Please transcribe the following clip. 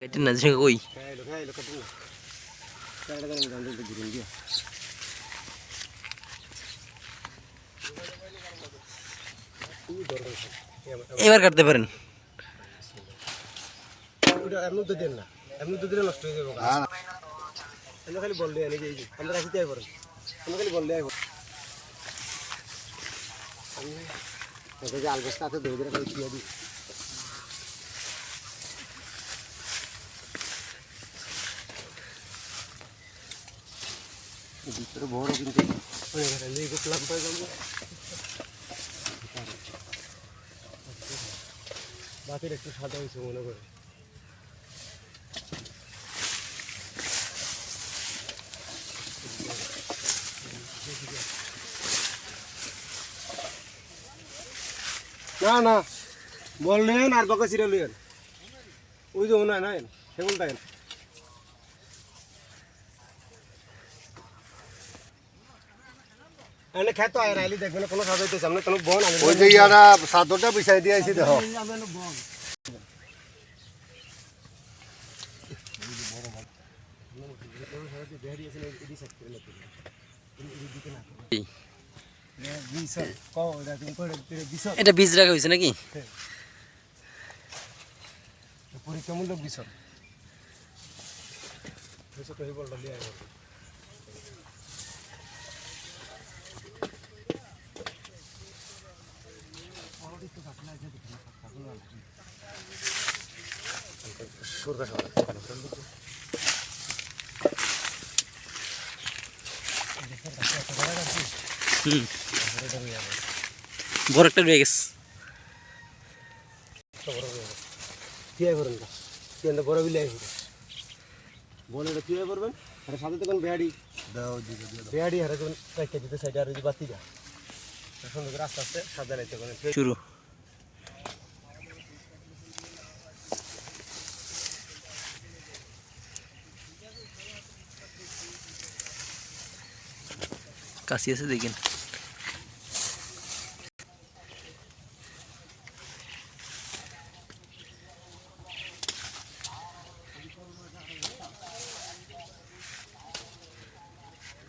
Kaitin na siya koy. Kaya katin na. Kaya na ganun dito girin dia. এবার কাটতে পারেন। ওটা এমন তো দেন না, এমন তো দিলে নষ্ট হয়ে যাবে। আমরা খালি বললে এনে যাই আমরা রাখিতে আই পারেন, আমরা খালি বললে আই পারেন। আমি এটা যে আলবস্তাতে ধরে ধরে খালি দিয়ে দিই। ভিতরে বড় কিন্তু অনেক একটা লেগে প্লাম পাই যাবো। বাতির একটু সাদা হয়েছে মনে করে। না না বললেন আর বাকি সিরিয়াল লিয়েন ওই যে ওনা না সেগুন তাই এনে খেত আয় রাইলি দেখবেন কোনো সাজাইতে সামনে কোনো বন আমি ওই যে ইয়ারা সাদরটা বিছাই দিয়ে আইছি দেখো এটা বীজ রাখা হয়েছে নাকি? পরীক্ষামূলক বিষয় বড় একটা রয়ে গেছে। বড় বিলাই বলে কি করবেন সাথে তখন বেহাড়ি বেহাড়ি হারে যখন দিতে সাইডে আর বাতি যা সুন্দর করে আস্তে আস্তে সাজা লাইতে শুরু কাশি আছে দেখেন।